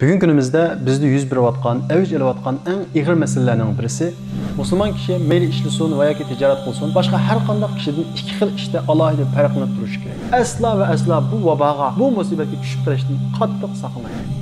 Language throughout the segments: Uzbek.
Bugün günümüzde bizde yüz berayotgan, avj olayotgan eng ig'ir masalalarning birisi musulmon kishi mayli ishlasin va yoki tijorat qilsin, boshqa har qanday kishidan ikki xil ishda alohida farqlanib turishi kerak. Asla va asla bu vaboga, bu musibatga tushib qolishdan qattiq saqlanaylik.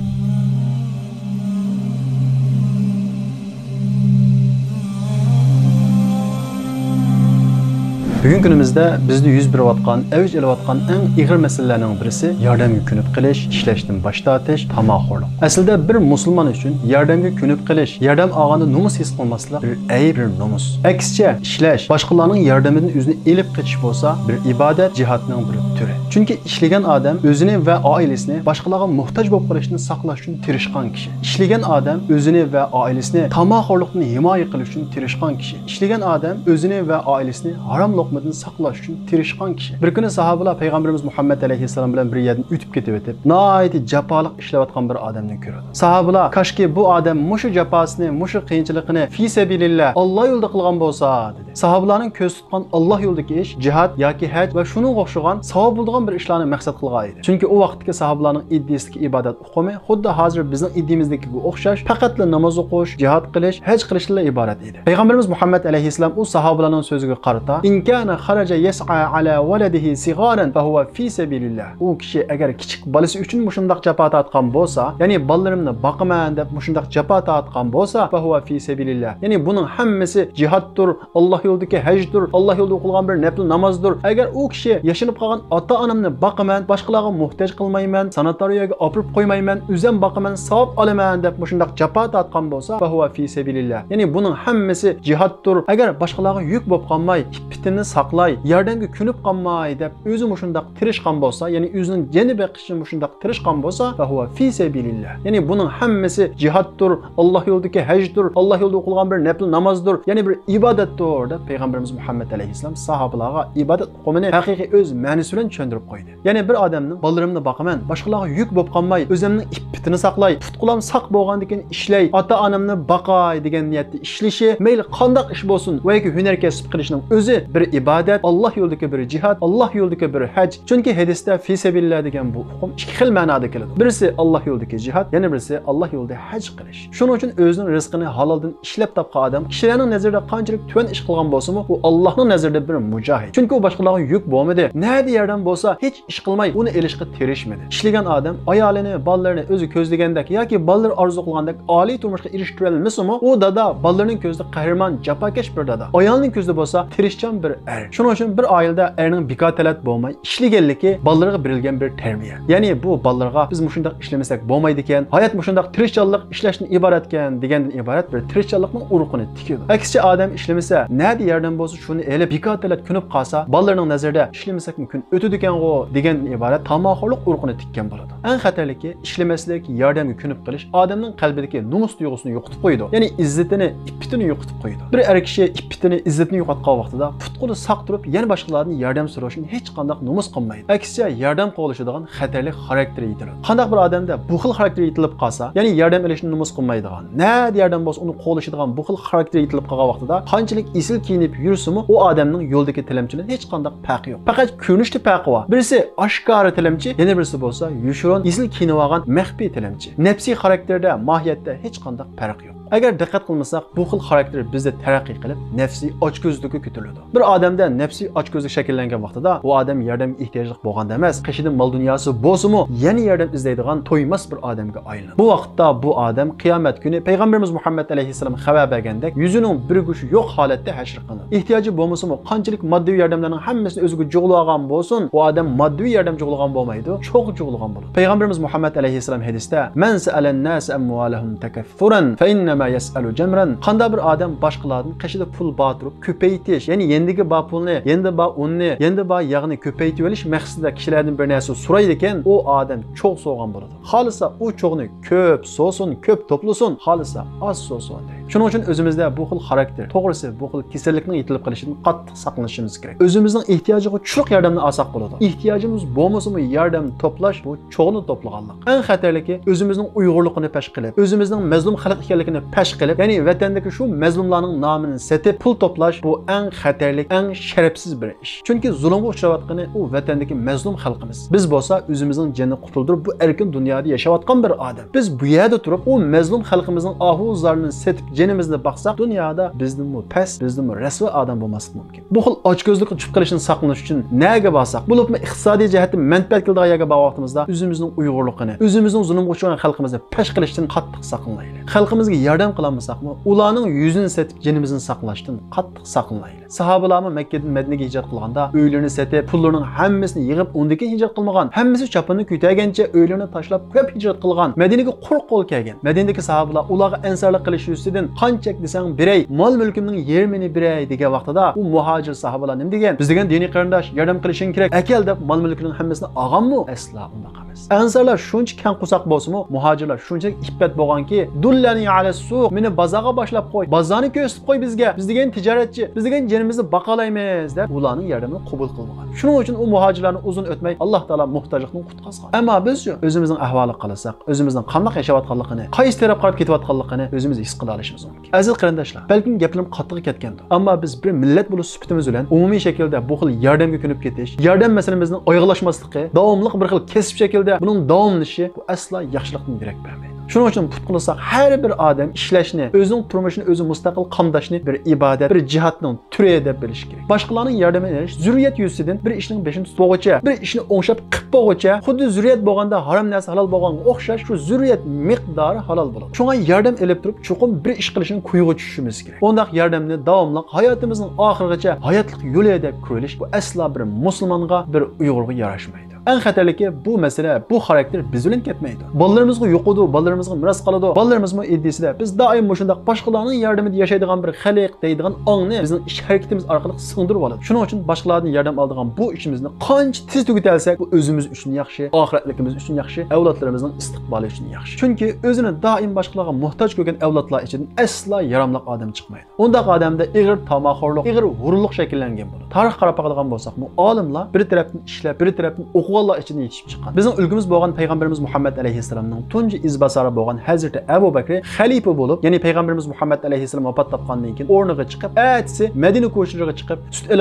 Bugün günümüzde bizde yüz berayotgan, avj olayotgan eng ig'ir masalalarning birisi yordamga ko'nib qilish, ishlashdan bosh tortish, tamoqxo'rlik. Aslida bir musulmon uchun yordamga ko'nib qilish, yordam olganda nomus his qilmaslik bir ayb, bir nomus. Aksicha, ishlash, boshqalarning yordamidan o'zini elib qochish bo'lsa, bir ibodat, jihodning bir turi. Chunki ishlagan odam o'zini va oilasini boshqalarga muhtoj bo'lib qolishdan saqlash uchun tirishgan kishi. Ishlagan odam o'zini va oilasini tamoqxo'rlikdan himoya qilish uchun tirishgan kishi. Ishlagan odam o'zini va oilasini harom lokmadan saqlash uchun tirishgan kishi. Bir kuni sahobalar payg'ambarimiz Muhammad alayhissalom bilan bir yerdan o'tib ketib o'tib, nihoyat jafoliq ishlayotgan bir odamni ko'rdi. Sahobalar, "Kashki bu odam mushu jafosini, mushu qiyinchilikni fi sabilillah Alloh yo'lida qilgan bo'lsa" dedi. Sahobalarning ko'z tutgan Alloh yo'lidagi ish jihad yoki haj va shunga o'xshagan savob bo'lgan bir ishlarni maqsad qilgan edi. Chunki u vaqtdagi sahobalarning iddiasidagi ibodat uqumi xuddi hozir bizning iddiyamizdagiga o'xshash, faqat namoz o'qish, jihad qilish, haj qilishdan iborat edi. Payg'ambarimiz Muhammad alayhissalom u sahobalarning so'ziga qarata, "Inkana kharaja yas'a ala waladihi sigaran fa huwa fi sabilillah." U kishi agar kichik bolasi uchun mushundaq jafo tortgan bo'lsa, ya'ni bolalarimni boqaman deb mushundaq jafo tortgan bo'lsa, fa huwa fi sabilillah. Ya'ni buning hammasi jihaddir, Alloh yo'lidagi hajdir, Alloh yo'lida o'qilgan bir nafl namozdir. Agar u kishi yashinib qolgan ota-onamni boqaman, boshqalarga muhtoj qilmayman, sanatoriyaga olib qo'ymayman, o'zim boqaman, savob olaman deb mushundaq jafo tortgan bo'lsa, fa huwa fi sabilillah. Ya'ni buning hammasi jihaddir. Agar boshqalarga yuk bo'lib qolmay, ipitini saqlay, yordamga ko'nib qolmay deb o'zi mushundaq tirishgan bo'lsa, ya'ni o'zining jani beqishini mushundaq tirishgan bo'lsa, fa huwa fi sabilillah. Ya'ni buning hammasi jihaddir, Alloh yo'lidagi hajdir, Alloh yo'lida o'qilgan bir nafl namozdir, ya'ni bir ibodatdir deb payg'ambarimiz Muhammad alayhissalom sahobalarga ibodat uqumini haqiqiy o'z ma'nosi bilan tushuntirib qo'ydi. Ya'ni bir odamning bolalarimni boqaman, boshqalarga yuk bo'lib qolmay, o'zimning ipitini saqlay, putqulam saq bo'lgandan keyin ishlay, ota-onamni boqay degan niyatda ishlashi, mayli qanday ish bo'lsin, va yoki hunar kasb qilishning o'zi bir ibodat, Alloh yo'lidagi bir jihad, Alloh yo'lidagi bir haj. Chunki hadisda fi sabilillah degan bu hukm ikki xil ma'noda keladi. Birisi Alloh yo'lidagi jihad, yana birisi Alloh yo'lida haj qilish. Shuning uchun o'zining rizqini haloldan ishlab topgan odam kishilarning nazarida qanchalik tuvan ish qilgan bo'lsa-mu, u Allohning nazarida bir mujohid. Chunki u boshqalarga yuk bo'lmadi. Nada yerdan bo'lsa hech ish qilmay, uni elishga tirishmadi. Ishlagan odam ayolini, bolalarini o'zi ko'zlagandek yoki bolalar orzu qilgandek oliy turmushga erishtira olmasa-mu, u dada bollarning ko'zida qahramon, jafokash bir dada. Ayolning ko'zida bo'lsa tirishchan bir er. Shuning uchun bir oilada erning bekor bo'lmay ishlaganligi bolalarga berilgan bir tarbiya. Ya'ni bu bolalarga biz mushundaq ishlamasak bo'lmaydi ekan, hayot mushundaq tirishchanlik ishlashdan iborat ekan degandan iborat bir tirishchanlikning urug'ini tikadi. Aksicha odam ishlamasa, nada yerdan bo'lsa shuni elib bekor ko'nib qolsa, bolalarning nazarida ishlamasak mumkin o'tadi ekan-ku degandan iborat tamoqxo'rlik urug'ini tikkan bo'ladi. Eng xatarligi ishlamaslik, yordamga ko'nib qilish odamning qalbidagi nomus tuyg'usini yo'qotib qo'ydi. Ya'ni izzatini, ippitini yo'qotib qo'ydi. Bir er kishi ippitini, izzatini yo'qotgan vaqtida putquni saq turib, yana boshqalardan yordam so'rashni hech qanday nomus qilmaydi. Aksicha yordam qilishadigan xatarli xarakter yetiladi. Qanday bir odamda bu xil xarakter yetilib qolsa, ya'ni yordam olishni nomus qilmaydigan, nada yordam bo'lsa uni qo'llashadigan bu xil xarakter yetilib qolgan vaqtida qanchalik isil kiyinib yursa-mu, u odamning yo'ldagi tilamchidan hech qanday farqi yo'q. Faqat ko'rinishda farqi bor. Birisi oshkora tilamchi, yana birisi bo'lsa yushiron, isil kiyinib olgan maxfiy tilamchi. Nafsiy xarakterda, mohiyatda hech qanday farq yo'q. Agar diqqat qilmasak, bu xil xarakter bizda taraqqiy qilib, nafsiy ochko'zlikka ko'tariladi. Bir odamda nafsiy ochko'zlik shakllangan vaqtida, u odam yordamga ehtiyojli bo'lganda emas, qishida mol dunyosi bo'lsa-mu, yana yordam izlaydigan to'ymas bir odamga aylanadi. Bu vaqtda bu odam qiyomat kuni payg'ambarimiz Muhammad alayhissalom xabar bergandek, yuzining bir gushi yo'q holatda hashr qilinadi. Ehtiyoji bo'lmasa-mu, qanchalik moddiy yordamlarning hammasini o'ziga jug'lagan bo'lsin, u odam moddiy yordam jug'lagan bo'lmaydi, cho'q jug'lagan bo'ladi. Payg'ambarimiz Muhammad alayhissalom hadisda: "Man sa'alan nas amwalahum takaffuran fa inna yasalu jamran." Qanday bir odam boshqalardan qishida pul botirib ko'paytirish, ya'ni yendigi ba pulni, endi ba unni, endi ba yog'ni ko'paytirib olish maqsadida kishilardan bir narsa so'raydi ekan, u odam cho'q so'g'an bo'ladi. Xolisa u cho'g'ni ko'p so'sin, ko'p to'plasin, xolisa oz so'sin deydi. Shuning uchun o'zimizda bu xil xarakter, to'g'risi bu xil kasallikning yetilib qolishidan qattiq saqlanishimiz kerak. O'zimizning ehtiyojiga chuqur yordamni olsak bo'ladi. Ehtiyojimiz bo'lmasa-mu yordam to'plash bu cho'g'ni to'plaganlik. Eng xatarligi o'zimizning uyg'urligini pesh qilib, o'zimizning mazlum xalq ekanligini pesh qilib, ya'ni vatandagi shu mazlumlarning nomini setib pul to'plash bu eng xatarlik, eng sharafsiz bir ish. Chunki zulmga uchrayotgani u vatandagi mazlum xalqimiz. Biz bo'lsa o'zimizning jonini qutuldirib bu erkin dunyoda yashayotgan bir odam. Biz bu yerda turib u mazlum xalqimizning ahuzlarini setib jonimizni baqsak, dunyoda bizni past, bizni rasvo odam bo'lmasligi mumkin. Bu xil ochko'zlikni chiqib qilishni saqlanish uchun nega borsak, bo'libmi iqtisodiy jihatdan manfaat keladigan yerga borganimizda o'zimizning uyg'urligini, o'zimizning zulmga uchragan xalqimizni pesh qilishdan qattiq saqlanaylik. Xalqimizga yordam qilolmasakmi, ularning yuzini setib jonimizni saqlashdan qattiq saqlanaylik. Sahobalarimiz Makkadan Madinaga hijrat qilganda uylarini setib, pullarining hammasini yig'ib, undan hijrat qilmagan, hammasi chaponni ko'targancha uylarini tashlab ko'p hijrat qilgan, Madinaga quruq qo'l kelgan. Madinadagi sahobalar ularga ansarlik qilish ustidan qanchak desang biray, mol mulkimning yarmini biray degan vaqtida u muhojir sahobalar nima degan? Biz degan diniy qarindosh yordam qilishing kerak. Akal deb mol mulkining hammasini olganmi? Asla unaqa emas. Ansarlar shuncha kang qusoq bo'lsa-mu, muhojirlar shuncha iffat bo'lganki, dullani ala suq, meni bozorga boshlab qo'y, bozorni ko'rsatib qo'y bizga. Biz degan tijoratchi, biz degan jonimizni baqalaymiz deb ularning yordamini qabul qilmagan. Shuning uchun u muhojirlarni uzun o'tmay Alloh taolo muhtojlikdan qutqazgan. Ammo biz-chi o'zimizning ahvoli qalasak, o'zimizning qanday yashayotganligini, qaysi taraf qarab ketayotganligini o'zimiz his qila olishimiz mumkin. Aziz qarindoshlar, balkim gaplarim qattiq ketgandir. Ammo biz bir millat bo'lib sifatimiz bilan umumiy shaklda bu xil yordamga ko'nib ketish, yordam masalamizning oyg'irlashmasligi, davomli bir xil kesib shaklda buning davomlanishi bu aslo yaxshilikdan derak bermaydi. Shuning uchun put qilsak, har bir odam ishlashni, o'zining turmushini o'zi mustaqil qamdashni bir ibodat, bir jihatning turi deb bilish kerak. Boshqalarning yordamini olish zurriyat yuzidan bir ishning beshini tutmoqcha, bir ishni o'ngshab qilib qo'ymoqcha, xuddi zurriyat bo'lganda harom narsa halol bo'lganga o'xshash shu zurriyat miqdori halol bo'ladi. Shunga yordam elib turib, chuqur bir ish qilishni quyuga tushishimiz kerak. Bundaq yordamni davomli hayotimizning oxirigacha hayotlik yo'li deb ko'rish bu aslo bir musulmonga, bir uyg'urga yarashmaydi. En xatarligi bu masala, bu xarakter biz bilan ketmaydi. Bolalarimizga yo'qidi, bolalarimizga miros qoladi. Bolalarimizning iddisida biz doim shunday boshqalarning yordamida yashaydigan bir xalq deydigan ongni bizning ish harakatimiz orqali singdirib oladi. Shuning uchun boshqalardan yordam oladigan bu ishimizni qancha tez tugatalsak, bu o'zimiz uchun yaxshi, oxiratligimiz uchun yaxshi, avlodlarimizning istiqboli uchun yaxshi. Chunki o'zini doim boshqalarga muhtoj ko'rgan avlodlar ichidan aslo yaramliq odam chiqmaydi. Undaq odamda ig'ir tamoxorlik, ig'ir g'ururlik shakllangan bo'ladi. Tarix qarab qoladigan bo'lsak, bu olimlar bir tarafdan ishlab, bir tarafdan Allah için yetişip çıkan. Bizim ülkemiz boğan Peygamberimiz Muhammed Aleyhisselam'ın tuncu izbasarı boğan Hazreti Ebu Bekir halife bulup, yani Peygamberimiz Muhammed Aleyhisselam vefat tapkandan keyin o'rniga chiqib, etsi Medine ko'chiriga chiqib, süt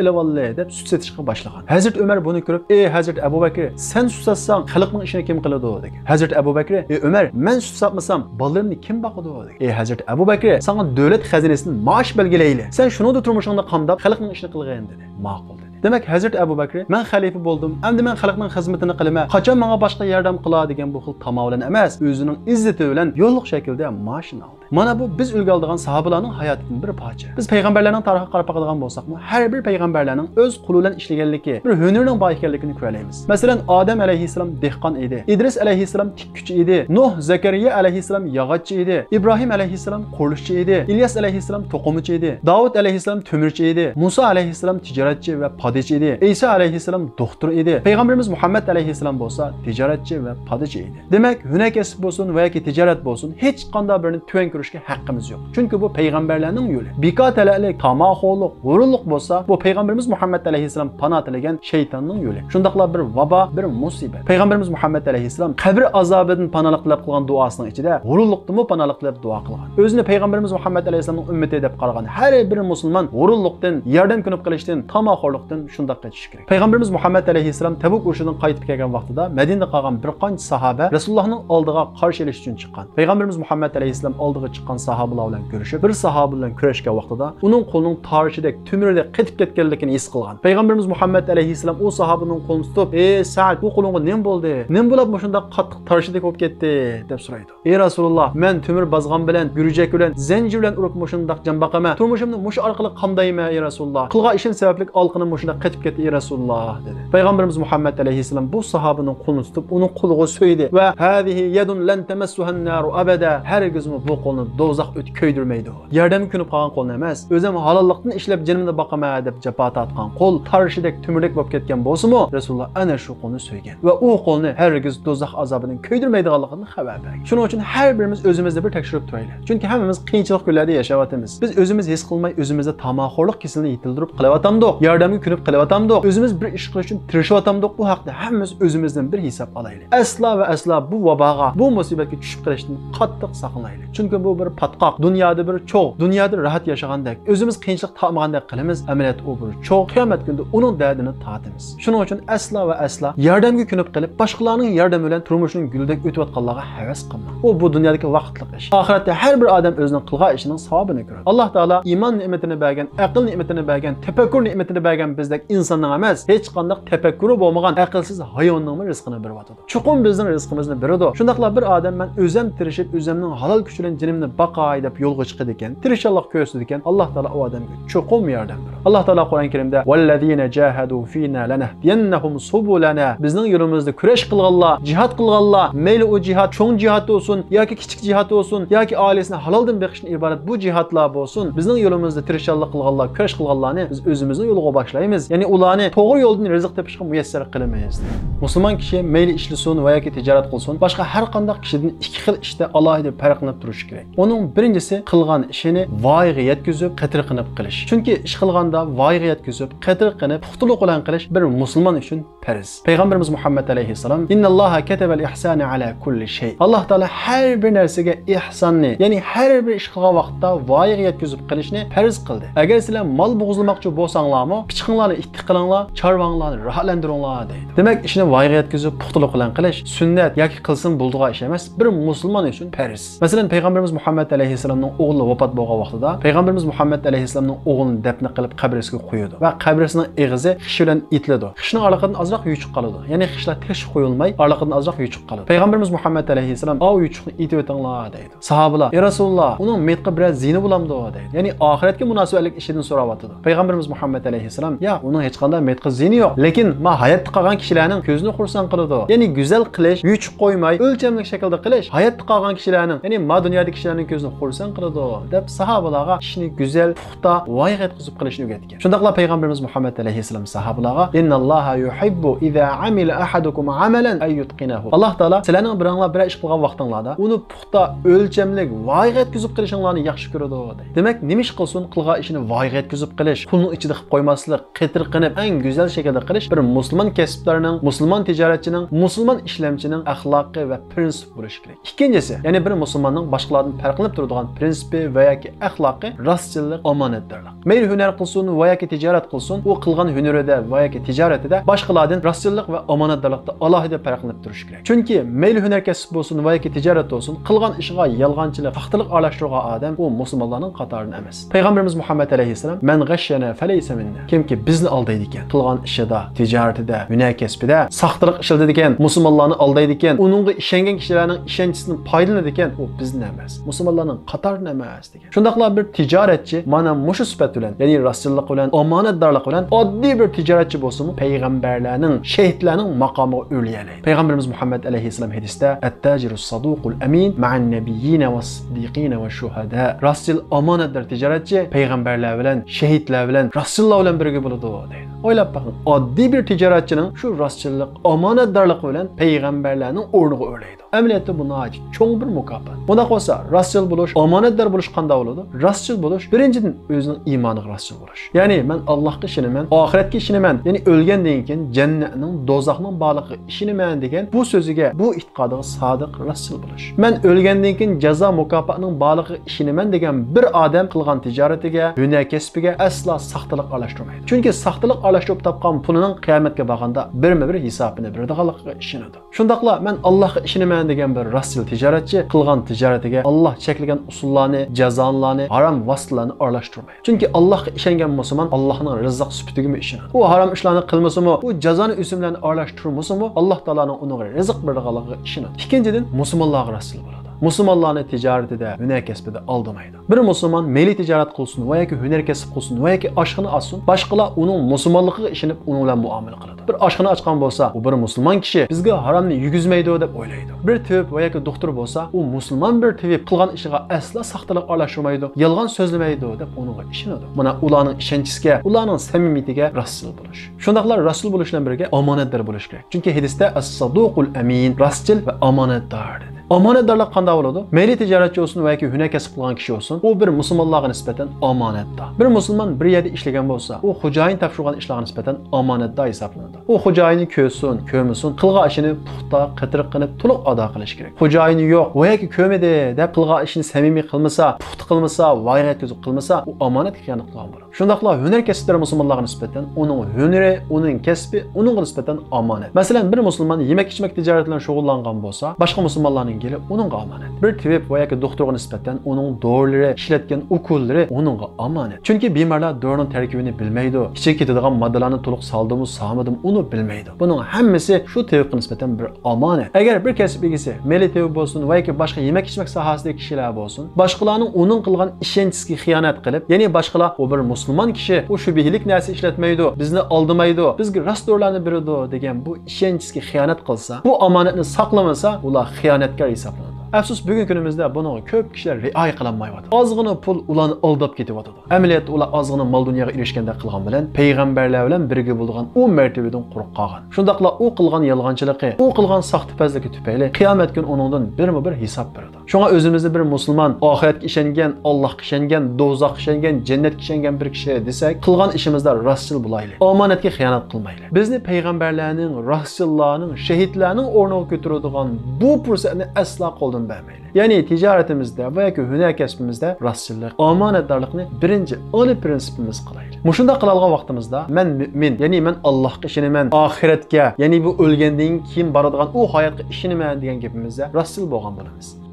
elevalle deb süt setishga başlagan. Hazreti Ömer bunu ko'rib, "Ey Hazreti Ebu Bekir, sen süt satsan xalqning ishini kim qiladi?" degan. Hazreti Ebu Bekir, "Ey Ömer, men süt satmasam balalarni kim boqadi?" degan. "Ey Hazreti Ebu Bekir, sana davlat xazinasidan maaş belgileyli. Sen şunu da turmushingda qamdab xalqning ishini qilgan" dedi. Ma'qul dedi. Demek Hazreti Ebu Bekir, "Men xalife boldum, endi men xalqning xizmatini qilaman. Qachon menga boshqa yordam qiladi" degan bu xil tamoq bilan emas, o'zining izzati bilan yo'lliq shaklda mashina oldi. Mana bu biz ulgu oladigan sahobalarning hayotining bir parcha. Biz payg'ambarlarning tarixiga qarab qoladigan bo'lsak-mu, har bir payg'ambarlarning o'z qo'li bilan ishlaganligi, bir hunarining bor ekanligini ko'ramiz. Masalan, Odam alayhissalom dehqon edi, Idris alayhissalom tikkuchi edi, Nuh, Zakariya alayhissalom yog'ochchi edi, Ibrohim alayhissalom qurilishi edi, İlyas alayhissalom to'qimachi edi, Davud alayhissalom to'mirchi edi, Musa alayhissalom tijoratchi va podachi edi, İsa alayhissalom doktor edi. Payg'ambarimiz Muhammad alayhissalom bo'lsa tijoratchi va podachi edi. Demak, hunar kasb bo'lsin va yoki tijorat bo'lsin, hech qanday birini tuvan ko'rishga haqqimiz yo'q. Chunki bu payg'ambarlarning yo'li. Bikotalalik, tamoqlik, g'ururlik bo'lsa, bu payg'ambarimiz Muhammad alayhissalom panoh tilagan shaytonning yo'li. Shundaqla bir vabo, bir musibat. Payg'ambarimiz Muhammad alayhissalom qabr azobidan panohlik tilab qilgan duosining ichida g'ururlikni panohlik tilab duo qilgan. O'zini payg'ambarimiz Muhammad alayhissalomning ummati deb qaragan har bir musulmon g'ururlikdan, yordam ko'nib qilishdan, tamoqlikdan shundoq qetish kerak. Payg'ambarimiz Muhammad alayhissalom Tabuk urushidan qaytib kelgan vaqtida Madinada qolgan bir qancha sahoba Rasulullohning oldiga qarshi olish uchun chiqqan. Payg'ambarimiz Muhammad alayhissalom oldiga chiqqan sahobalar bilan ko'rishib, bir sahoba bilan kurashgan vaqtida uning qo'lining tarishidek, tumiridek qetib ketganligini his qilgan. Payg'ambarimiz Muhammad alayhissalom o sahobaning qo'lini tutib, "Ey Sa'd, bu qo'lingga nima bo'ldi? Nima bo'lib shunday qattiq tarishidek bo'lib ketdi?" deb so'raydi. "Ey Rasululloh, men tumir bozgan bilan, gurjak bilan, zanjir bilan urib shunday jan baqaman. Turmushimni mush orqali qamdayman ey Rasululloh. Qilgan ishim sababli olqinim shunday qetib ketdi ey Rasululloh" dedi. Payg'ambarimiz Muhammad alayhissalom bu sahobaning qo'lini tutib, uning qo'liga so'ydi va "Hadihi yadun lan tamassuha an-nar abada." Hargiz bu qo'lni qo'lni do'zax o't ko'ydirmaydi. Yordamga ko'nib qolgan qo'lni emas, o'zim halollikdan ishlab jinimni boqaman deb jafo tortgan qo'l tarishidek tumirlik bo'lib ketgan bo'lsa-mu, Rasululloh ana shu qo'lni so'ygan va u qo'lni hargiz do'zax azobidan ko'ydirmaydiganligini xabar bergan. Shuning uchun har birimiz o'zimizni bir tekshirib turaylik. Chunki hammamiz qiyinchilik kunlarda yashayotamiz. Biz o'zimiz his qilmay o'zimizda tamoxo'rlik hislini yetildirib qilayotamdik. Yordamga ko'nib qilayotamdik. O'zimiz bir ish qilish uchun tirishayotamdik. Bu haqda hammamiz o'zimizdan bir hisob olaylik. Asla va asla bu vaboga, bu musibatga tushib qolishdan qattiq saqlanaylik. Chunki bu bir patqoq, dunyoda bir cho'g', dunyoda rahat yashagandek, o'zimiz qiyinchilik topmagandek qilamiz, amaliyot u bir cho'g', qiyomat kunida uning dardini tatimiz. Shuning uchun asla va asla yordamga ko'nib qilib, boshqalarning yordami bilan turmushining guldek o'tayotganlarga havas qilma. Bu dunyodagi vaqtlik ish. Oxiratda har bir odam o'zining qilgan ishining savobini ko'radi. Alloh taolo iymon ne'matini bergan, aql ne'matini bergan, tafakkur ne'matini bergan bizdek insonning emas, hech qanday tafakkuri bo'lmagan aqlsiz hayvonning rizqini beradi. Chuqur bizning rizqimizni beradi. Shundaqla bir odam men o'zim tirishib, o'zimning halol kuch bilan jinimni baqay deb yo'lga chiqadi ekan, tirishalloq ko'rsatdi ekan, Alloh taolo u odamga chuqur yordam beradi. Alloh taolo Qur'on Karimda "Vallazina jahadu fina lanahdiyannahum subulana" bizning yo'limizda kurash qilganlar, jihad qilganlar, mayli u jihad cho'ng jihad bo'lsin yoki kichik jihad bo'lsin yoki oilasini haloldan beqishdan iborat bu jihatlar bo'lsin, bizning yo'limizda tirishalloq qilganlar, kurash qilganlarni biz o'zimizning yo'lga boshlaymiz. Ya'ni ularni to'g'ri yo'ldan rizq topishga muyassar qilmaymiz. Musulmon kishi mayli ishlasin va yoki tijorat qilsin, boshqa har qanday kishidan ikki xil ishda alohida farqlanib turish kerak. Uning birinchisi qilgan ishini voyaga yetkazib, qatr qilib qilish. Chunki ish qilganda voyaga yetkazib, qatr qilib, puxtalik bilan qilish bir musulmon uchun farz. Payg'ambarimiz Muhammad alayhisalom "Innalloha katabal ihsana ala kulli shay." Alloh taolo har bir narsaga ihsonni, ya'ni har bir ish qilgan vaqtda voyaga yetkazib qilishni farz qildi. Agar sizlar mol bo'g'izlamoqchi bo'lsanglarmi, pichqinglarni itti qilinglar, chorvanglarni rohatlantiringlar deydi. Demak, ishni voyaga yetkazib, puxtalik bilan qilish sunnat yoki qilsin bo'ldigan ish emas, bir musulmon uchun farz. Masalan, Payg'ambarimiz Muhammad alayhisalomning o'g'li vafot bo'lgan vaqtida Payg'ambarimiz Muhammad alayhisalomning o'g'lini dafn qilib qabrasiga qo'ydi va qabrasining eg'izi xish bilan itladi. Xishning orqadan ozroq yuchuq qoladi. Ya'ni xishlar teshib qo'yilmay, orqadan ozroq yuchuq qoladi. Payg'ambarimiz Muhammad alayhisalom "O yuchuqni itib o'tinglar" deydi. Sahobalar: "Ya Rasululloh, uning metqi biroz zina bo'lamdi" deydi. Ya'ni oxiratga munosabatlik ishidan so'rayotdi. Payg'ambarimiz Muhammad alayhisalom: "Ya, uning hech qanday metqi zina yo'q, lekin ma hayotda qolgan kishilarning ko'zini xursand qiladi. Ya'ni go'zal qilish, yuchuq qo'ymay, o'lchamli shaklda qilish hayotda qolgan kishilarning, ya'ni ma dunyodagi kishilarning ko'zini xursand qiladi" deb sahobalarga ishni go'zal, puxta, voyaga yetkazib qilishni o'rgatgan. Shundaqla Payg'ambarimiz Muhammad alayhisalom sahobalarga: "Innalloha yuhibbu idza amila ahadukum amalan ay yutqinahu." Alloh taolo sizlarning biringlar bir ish qilgan vaqtinglarda uni puxta, o'lchamlik, voyaga yetkazib qilishinglarni yaxshi ko'radi deydi. Demak, nima ish qilsin, qilgan ishini voyaga yetkazib qilish, pulni ichida qilib qo'ymaslik, qetir qilib eng go'zal shaklda qilish bir musulmon kasblarning, musulmon tijoratchining, musulmon ishlamchining axloqi va prinsip bo'lishi kerak. Ikkinchisi, ya'ni bir musulmonning boshqalardan farqlanib turadigan prinsipi va yoki axloqi rostchilik, omonatdorlik. Mayli hunar qilsin va yoki tijorat qilsin, u qilgan hunarida va yoki tijoratida boshqalardan rostchilik va omonatdorlikda alohida farqlanib turish kerak. Chunki mayli hunar kasb bo'lsin va yoki tijorat bo'lsin, qilgan ishiga yolg'onchilik, paxtalik aralashtirgan odam u musulmonlarning qatoridan emas. Payg'ambarimiz Muhammad alayhisalom: "Men g'ashshana falaysa minna." Kimki bizni aldaydi ekan, qilgan ishida, tijoratida, hunar kasbida saxtalik ishlatadi ekan, musulmonlarni aldaydi ekan, uningga ishongan kishilarning ishonchisini foydalanadi ekan, u bizni emas, musulmonlarning qatoridan emas degan. Shundaqla bir tijoratchi mana mushu sifat bilan, ya'ni rostchilik bilan, omonatdorlik bilan oddiy bir tijoratchi bo'lsa-mu, payg'ambarlarning, shahidlarning maqomiga o'rlaydi. Payg'ambarimiz Muhammad alayhisalom hadisda: "At-tajirus saduqul amin ma'an nabiyyin was siddiqin va shuhada." Rostchil, omonatdor tijoratchi payg'ambarlar bilan, shahidlar bilan, rasululloh bilan birga bo'ladi deydi. O'ylab boqing, oddiy bir tijoratchining shu rostchilik, omonatdorlik bilan payg'ambarlarning o'rniga o'rlaydi. Amaliyotda bu nihoyat cho'ng bir mukofot. Bunda qo'sa, rostchil bo'lish, omonatdor bo'lish qanday bo'ladi? Rostchil bo'lish birinchidan o'zining iymoniga rostchil bo'lish. Ya'ni men Allohga ishonaman, oxiratga ishonaman, ya'ni o'lgandan keyin jannatning, do'zaxning borligiga ishonaman degan bu so'ziga, bu e'tiqodiga sodiq, rostchil bo'lish. Men o'lgandan keyin jazo mukofotining borligiga ishonaman degan bir odam qilgan tijoratiga, hunar kasbiga aslo saxtalik aralashtirmaydi. Chunki saxtalik aralashtirib topgan pulining qiyomatga borganda birma-bir hisobini beradiganligiga ishonadi. Shundaqla men Allohga ishonaman degan bir rostchil tijoratchi qilgan tijoratiga Alloh cheklagan usullarni, jazonlarni, harom vositalarni aralashtirmaydi. Chunki Allohga ishongan musulmon Allohning rizq sifatiga ishonadi. U harom ishlarni qilmasa-mu, u jazoni usullarni aralashtirmasa-mu, Alloh taolaning unga rizq beradiganligiga ishonadi. Ikkinchidan, musulmonlarga rostchil bo'ladi. musulmonlarni tijoratida, hunar kasbida aldamaydi. Bir musulmon meli tijorat qilsin va yoki hunar kasb qilsin va yoki oshxona ochsin, boshqalar uning musulmonligiga ishonib uni bilan muomala qiladi. Bir oshxona ochgan bo'lsa, u bir musulmon kishi bizga haromni yugizmaydi deb o'ylaydi. Bir tabib va yoki doktor bo'lsa, u musulmon bir tabib qilgan ishiga asla saxtalik aralashtirmaydi, yolg'on so'zlamaydi deb uninga ishonadi. Mana ularning ishonchiga, ularning samimiyatiga rasul bo'lish. Shundaqlar rasul bo'lishdan birga omonatdor bo'lish kerak. Chunki hadisda as-saduqul amin, rostchil va omonatdor dedi. Omonatdorlik qanday bo'ladi? Mayli tijoratchi bo'lsin va yoki hunar kasb qilgan kishi bo'lsin, u bir musulmonlarga nisbatan omonatdor. Bir musulmon bir yerda ishlagan bo'lsa, u xo'jayin topshirgan ishlarga nisbatan omonatdor hisoblanadi. U xo'jayini ko'rsin, ko'rmasin, qilgan ishini puxta, qattiq qilib, to'liq ado qilish kerak. Xo'jayini yo'q va yoki ko'rmadi deb qilgan ishini samimiy qilmasa, puxta qilmasa, g'ayrat ko'zib qilmasa, u omonatga xiyonat qilgan bo'ladi. Shundaqla hunar kasblari musulmonlarga nisbatan uning hunari, uning kasbi uningga nisbatan omonat. Masalan, bir musulmon yemak-ichmak tijorati bilan shug'ullangan bo'lsa, boshqa musulmonlarning gelip onunğa amanet. Bir tabip va yoki doktorga nisbatan onun doğruları, ishlatgan ukollari onunğa amanet. Çünkü bemorlar doğrunun tarkibini bilmaydi. İçe ketadigan moddalarni to'liq soldimi, solmadim, uni bilmaydi. Buning hammasi shu tabibga nisbatan bir amanet. Agar bir kasb egasi, meli tabib bo'lsin va yoki boshqa yemak-ichmak sohasidagi kishilar bo'lsin, boshqalarning uning qilgan ishonchisiga xiyonat qilib, ya'ni boshqalar u bir musulmon kishi, u shubihlik narsa ishlatmaydi, bizni aldamaydi, bizga rostlarni beradi degan bu ishonchisiga xiyonat qilsa, bu omonatni saqlamasa, ular xiyonatkor hisoblanadi. Afsus, bugun kunimizda buni ko'p kishilar rioya qilmayapti. Ozg'ina pul ularni aldab ketyapti. Amaliyotda ular ozg'ina mol dunyoga erishganda qilgan bilan payg'ambarlar bilan birga bo'lgan u martabadan quruq qolgan. Shundaqla u qilgan yolg'onchiligi, u qilgan saxtipazligi tufayli qiyomat kuni uningdan birma-bir hisob beradi. Shunga o'zimizni bir musulmon, oxiratga ishongan, Allohga ishongan, do'zaxga ishongan, jannatga ishongan bir kishi desak, qilgan ishimizda rostchil bo'laylik. Omonatga xiyonat qilmaylik. Bizni payg'ambarlarning, rasullarning, shahidlarning o'rniga ko'taradigan bu fursatni asla qo'ldan bermaylik. Ya'ni tijoratimizda va yoki hunar kasbimizda rostchillik, omonatdorlikni birinchi oliy prinsipimiz qilaylik. Mushunda qiladigan vaqtimizda men mu'min, ya'ni men Allohga ishonaman, oxiratga, ya'ni bu o'lgandan keyin boradigan u hayotga ishonaman degan gapimizda rostchil bo'lgan bo'lamiz.